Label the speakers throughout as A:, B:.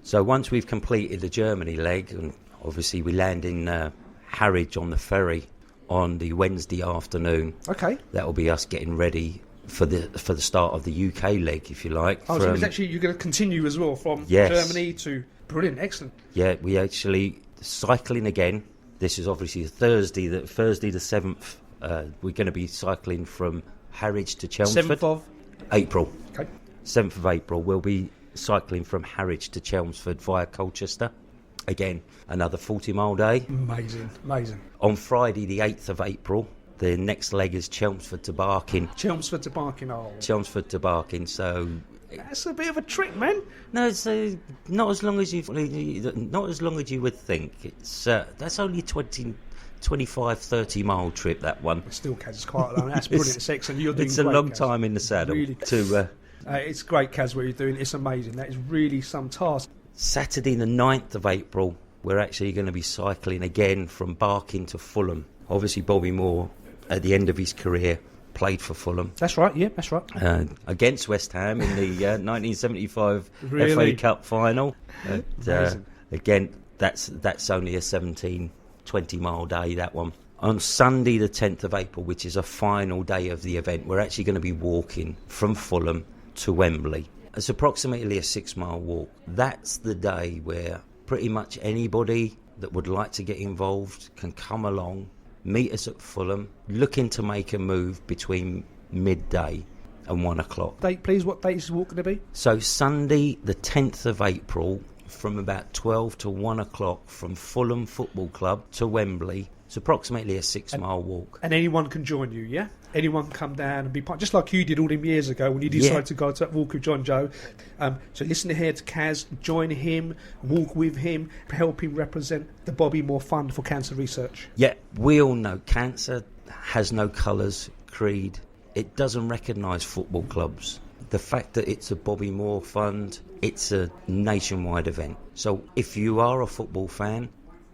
A: So once we've completed the Germany leg, and obviously we land in Harwich on the ferry on the Wednesday afternoon.
B: Okay.
A: That'll be us getting ready for the start of the UK leg, if you like.
B: Oh, so it's actually you're going to continue as well from Germany to... Brilliant, excellent.
A: Yeah, we actually cycling again. This is obviously Thursday the 7th. We're going to be cycling from Harwich to Chelmsford.
B: 7th of?
A: April.
B: Okay.
A: 7th of April. We'll be cycling from Harwich to Chelmsford via Colchester. Again, another 40-mile day.
B: Amazing.
A: On Friday, the 8th of April, the next leg is Chelmsford to Barking.
B: Chelmsford to Barking,
A: so...
B: That's a bit of a trick, man.
A: No, it's not as long as you would think. It's that's only 25, 30-mile trip, that one.
B: But still, Kaz, it's quite long. That's brilliant. It's excellent. You're doing
A: it's
B: great,
A: a long
B: Kaz.
A: time in the saddle.
B: Really. It's great, Kaz, what you're doing. It's amazing. That is really some task.
A: Saturday the 9th of April, we're actually going to be cycling again from Barking to Fulham. Obviously, Bobby Moore, at the end of his career, played for Fulham.
B: That's right, yeah, that's right.
A: Against West Ham in the 1975
B: really?
A: FA Cup final. Again, that's only a 17, 20-mile day, that one. On Sunday the 10th of April, which is a final day of the event, we're actually going to be walking from Fulham to Wembley. It's approximately a 6-mile walk. That's the day where pretty much anybody that would like to get involved can come along, meet us at Fulham, looking to make a move between midday and 1 o'clock.
B: Date, please. What date is the walk going to be?
A: So Sunday the 10th of April, from about 12 to 1 o'clock, from Fulham Football Club to Wembley. It's approximately a 6-mile walk.
B: And anyone can join you, yeah? Anyone can come down and be part, just like you did all them years ago when you decided to go to that walk with Jonjo. So listen here to Kaz, join him, walk with him, help him represent the Bobby Moore Fund for Cancer Research.
A: Yeah, we all know cancer has no colours, creed. It doesn't recognise football clubs. The fact that it's a Bobby Moore Fund, it's a nationwide event. So if you are a football fan,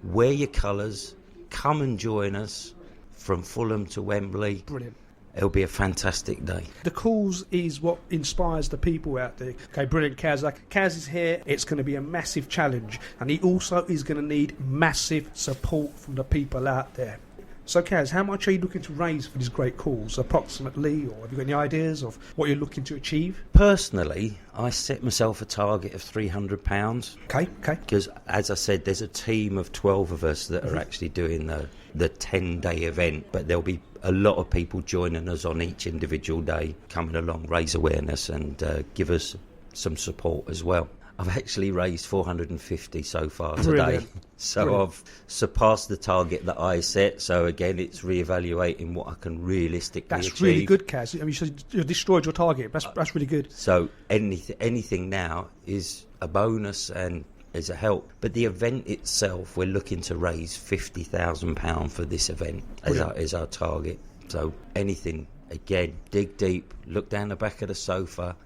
A: wear your colours, come and join us from Fulham to Wembley.
B: Brilliant.
A: It'll be a fantastic day.
B: The cause is what inspires the people out there. Okay, brilliant, Kaz. Kaz is here. It's going to be a massive challenge. And he also is going to need massive support from the people out there. So, Kaz, how much are you looking to raise for this great cause, approximately? Or have you got any ideas of what you're looking to achieve?
A: Personally, I set myself a target of £300.
B: Okay.
A: Because, as I said, there's a team of 12 of us that are actually doing the 10-day event. But there'll be a lot of people joining us on each individual day, coming along, raise awareness and give us some support as well. I've actually raised 450 so far today.
B: Brilliant.
A: So
B: Brilliant.
A: I've surpassed the target that I set. So again, it's re-evaluating what I can realistically achieve.
B: That's really good, Kaz. I mean, you destroyed your target. That's really good.
A: So anything now is a bonus and is a help. But the event itself, we're looking to raise £50,000 for this event as our target. So anything, again, dig deep, look down the back of the sofa.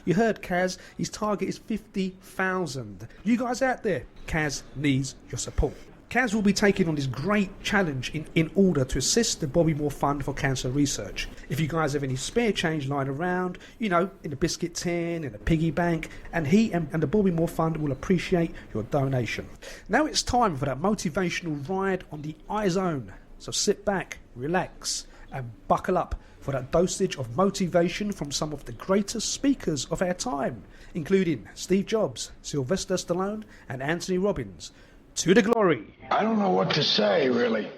B: You heard Kaz, his target is 50,000. You guys out there, Kaz needs your support. Kaz will be taking on this great challenge in order to assist the Bobby Moore Fund for Cancer Research. If you guys have any spare change lying around, in a biscuit tin, in a piggy bank, and he and the Bobby Moore Fund will appreciate your donation. Now it's time for that motivational ride on the iZone. So sit back, relax, and buckle up for that dosage of motivation from some of the greatest speakers of our time, including Steve Jobs, Sylvester Stallone, and Anthony Robbins. To the glory.
C: I don't know what to say, really.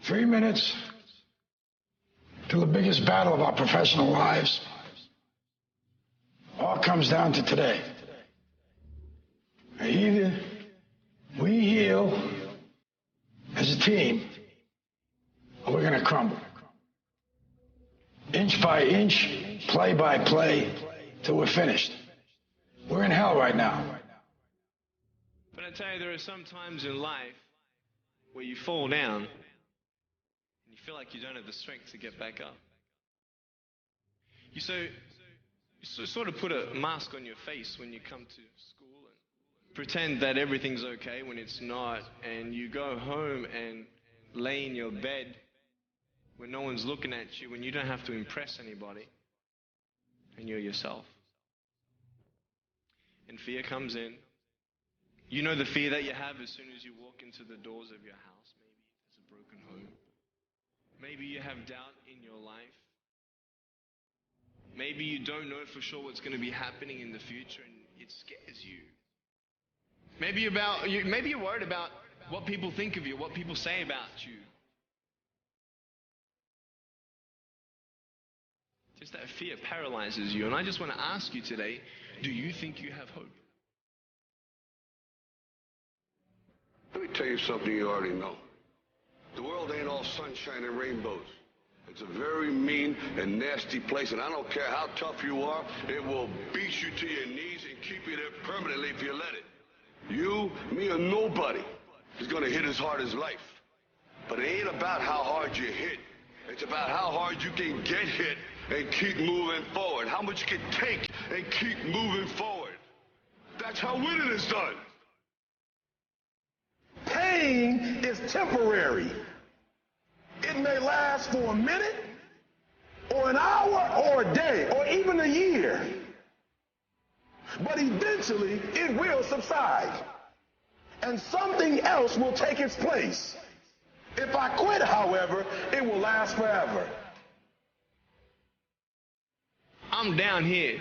C: 3 minutes till the biggest battle of our professional lives. All comes down to today. Either we heal as a team, or we're going to crumble. Inch by inch, play by play, till we're finished. We're in hell right now.
D: But I tell you, there are some times in life where you fall down and you feel like you don't have the strength to get back up. You sort of put a mask on your face when you come to school and pretend that everything's okay when it's not, and you go home and lay in your bed when no one's looking at you, when you don't have to impress anybody, and you're yourself. and fear comes in. You know the fear that you have as soon as you walk into the doors of your house. Maybe there's a broken home. Maybe you have doubt in your life. Maybe you don't know for sure what's going to be happening in the future and it scares you. Maybe you're worried about what people think of you, what people say about you. Just that fear paralyzes you. And I just want to ask you today, do you think you have hope?
E: Let me tell you something you already know. The world ain't all sunshine and rainbows. It's a very mean and nasty place, and I don't care how tough you are, it will beat you to your knees and keep you there permanently if you let it. You, me, or nobody is gonna hit as hard as life. But it ain't about how hard you hit. It's about how hard you can get hit and keep moving forward. How much you can take and keep moving forward. That's how winning is done.
C: Pain is temporary. It may last for a minute, or an hour, or a day, or even a year. But eventually, it will subside. And something else will take its place. If I quit, however, it will last forever.
D: I'm down here,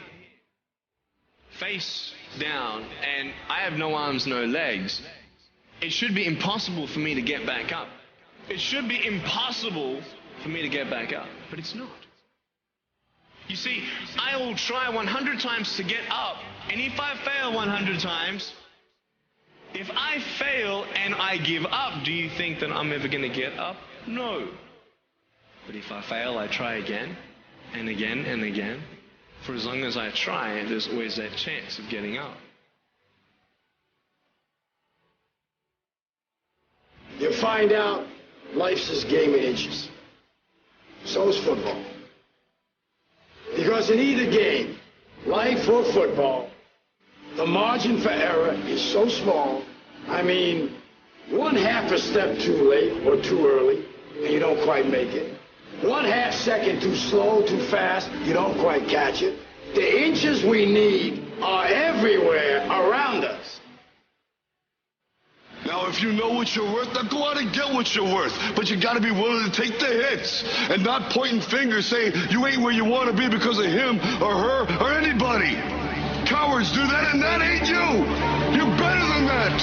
D: face down, and I have no arms, no legs. It should be impossible for me to get back up. It should be impossible for me to get back up, but it's not. You see, I will try 100 times to get up, and if I fail 100 times, if I fail and I give up, do you think that I'm ever going to get up? No. But if I fail, I try again, and again, and again. For as long as I try, there's always that chance of getting up.
C: You find out life's this game of inches. So is football. Because in either game, life or football, the margin for error is so small. I mean, 1/2 step too late or too early, and you don't quite make it. 1/2 second too slow, too fast, you don't quite catch it. The inches we need are everywhere around us.
E: Now, if you know what you're worth, now go out and get what you're worth. But you gotta be willing to take the hits and not pointing fingers saying you ain't where you want to be because of him or her or anybody. Cowards do that, and that ain't you. You're better than that.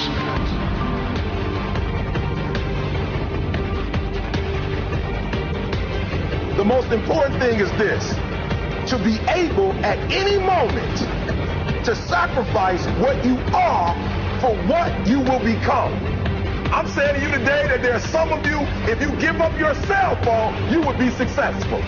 C: The most important thing is this: to be able at any moment to sacrifice what you are for what you will become. I'm saying to you today that there are some of you, if you give up your cell phone, you would be successful.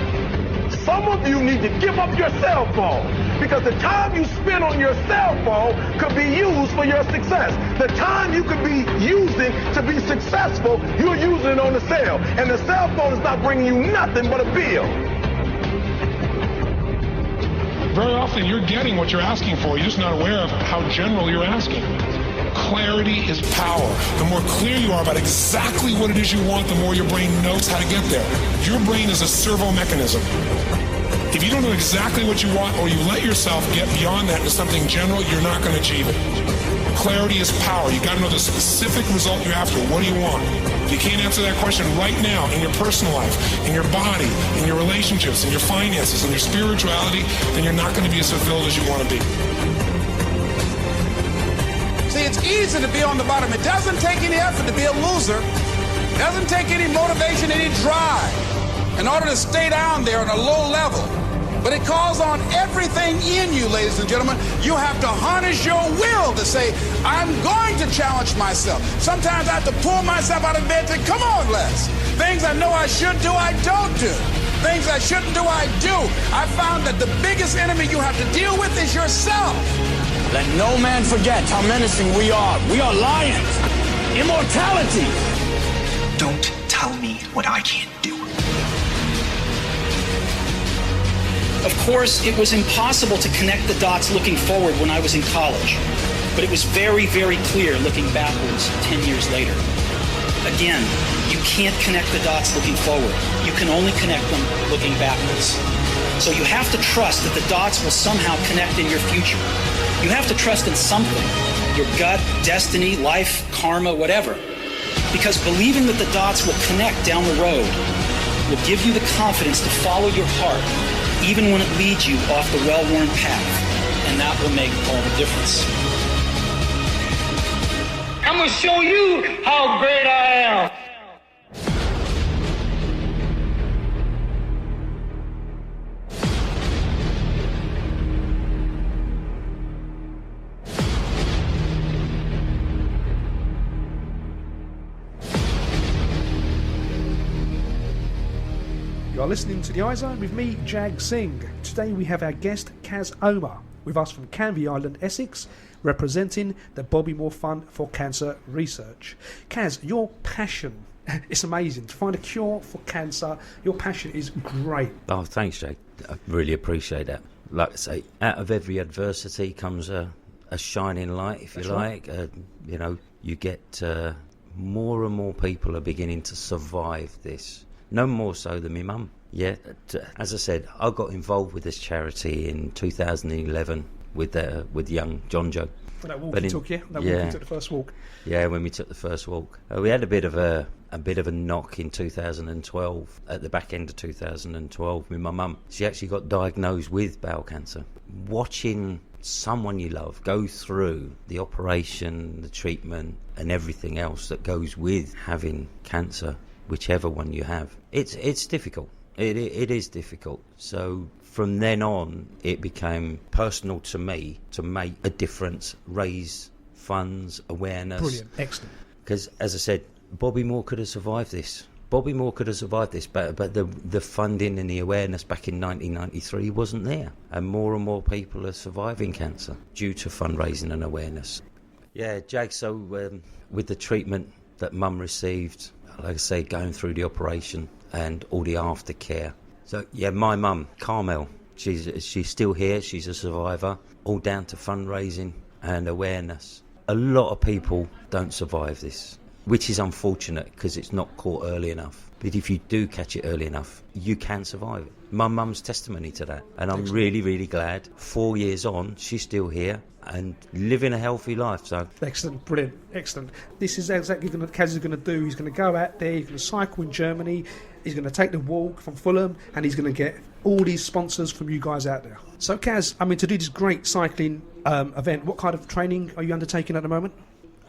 C: Some of you need to give up your cell phone because the time you spend on your cell phone could be used for your success. The time you could be using to be successful, you're using it on the cell. And the cell phone is not bringing you nothing but a bill.
F: Very often you're getting what you're asking for. You're just not aware of how general you're asking. Clarity is power. The more clear you are about exactly what it is you want, the more your brain knows how to get there. Your brain is a servo mechanism. If you don't know exactly what you want, or you let yourself get beyond that into something general, you're not going to achieve it. Clarity is power. You got to know the specific result you're after. What do you want? If you can't answer that question right now in your personal life, in your body, in your relationships, in your finances, in your spirituality, then you're not going to be as fulfilled as you want to be.
G: See, it's easy to be on the bottom. It doesn't take any effort to be a loser. It doesn't take any motivation, any drive in order to stay down there on a low level. But it calls on everything in you, ladies and gentlemen. You have to harness your will to say, I'm going to challenge myself. Sometimes I have to pull myself out of bed and say, come on, Les. Things I know I should do, I don't do. Things I shouldn't do, I do. I found that the biggest enemy you have to deal with is yourself.
H: Let no man forget how menacing we are. We are lions. Immortality.
I: Don't tell me what I can't do.
J: Of course, it was impossible to connect the dots looking forward when I was in college. But it was very, very clear looking backwards 10 years later. Again, you can't connect the dots looking forward. You can only connect them looking backwards. So you have to trust that the dots will somehow connect in your future. You have to trust in something, your gut, destiny, life, karma, whatever. Because believing that the dots will connect down the road will give you the confidence to follow your heart, even when it leads you off the well-worn path. And that will make all the difference.
K: I'm going to show you how great I am.
B: You are listening to The iZone with me, Jag Singh. Today we have our guest, Kas Omer, with us from Canvey Island, Essex, representing the Bobby Moore Fund for Cancer Research. Kas, your passion, it's amazing. To find a cure for cancer, your passion is great.
A: Oh, thanks, Jake. I really appreciate that. Like I say, out of every adversity comes a shining light, if you like. You know, you get more and more people are beginning to survive this. No more so than my mum. Yeah, as I said, I got involved with this charity in 2011 with young Jonjo.
B: For that walk you took, yeah? Walk you took the first walk.
A: Yeah, when we took the first walk. We had a bit of a knock in 2012, at the back end of 2012 with my mum. She actually got diagnosed with bowel cancer. Watching someone you love go through the operation, the treatment and everything else that goes with having cancer, whichever one you have, it's difficult. It is difficult. So from then on, it became personal to me to make a difference, raise funds, awareness.
B: Brilliant, excellent.
A: Because as I said, Bobby Moore could have survived this. Bobby Moore could have survived this, but the funding and the awareness back in 1993 wasn't there, and more people are surviving cancer due to fundraising and awareness. Yeah, Jake. So with the treatment that Mum received, like I say, going through the operation and all the aftercare. So yeah, my mum, Carmel, she's still here. She's a survivor. All down to fundraising and awareness. A lot of people don't survive this, which is unfortunate because it's not caught early enough. But if you do catch it early enough, you can survive it. My mum's testimony to that, and I'm really, really glad. 4 years on, she's still here and living a healthy life. So
B: excellent, brilliant, excellent. This is exactly what Kas is going to do. He's going to go out there, he's going to cycle in Germany, he's going to take the walk from Fulham, and he's going to get all these sponsors from you guys out there. So Kas, I mean, to do this great cycling event, what kind of training are you undertaking at the moment?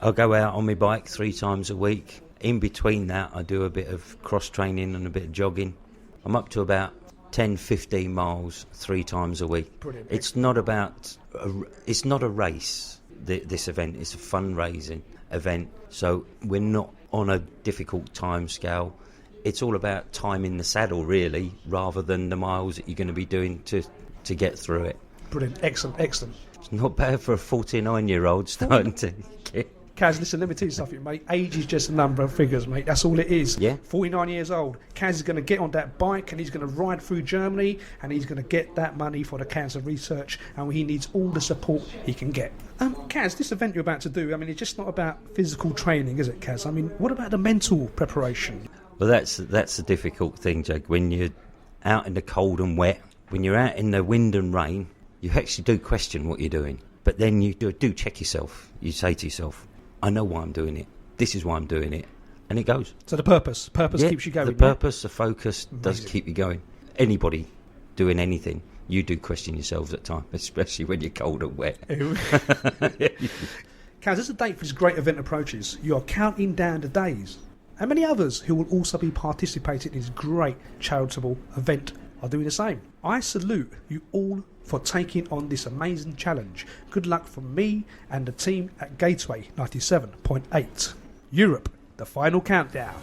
A: I'll go out on my bike 3 times a week. In between that, I do a bit of cross training and a bit of jogging. I'm up to about 10-15 miles 3 times a week.
B: Brilliant.
A: It's not a race, this event. It's a fundraising event, so we're not on a difficult time scale. It's all about time in the saddle, really, rather than the miles that you're going to be doing to get through it.
B: Brilliant, excellent.
A: It's not bad for a 49-year-old starting to get...
B: Kas, listen, let me tell you something, mate. Age is just a number of figures, mate. That's all it is.
A: Yeah.
B: 49 years old. Kas is going to get on that bike and he's going to ride through Germany and he's going to get that money for the cancer research, and he needs all the support he can get. Kas, this event you're about to do, I mean, it's just not about physical training, is it, Kas? I mean, what about the mental preparation?
A: Well, that's a difficult thing, Jake. When you're out in the cold and wet, when you're out in the wind and rain, you actually do question what you're doing. But then you do check yourself. You say to yourself, I know why I'm doing it. This is why I'm doing it. And it goes.
B: So the purpose keeps you going.
A: The purpose, the focus does keep you going. Anybody doing anything, you do question yourselves at times, especially when you're cold and wet.
B: Kas, as the date for this great event approaches, you are counting down the days. And many others who will also be participating in this great charitable event are doing the same. I salute you all for taking on this amazing challenge. Good luck from me and the team at Gateway 97.8. Europe, the final countdown.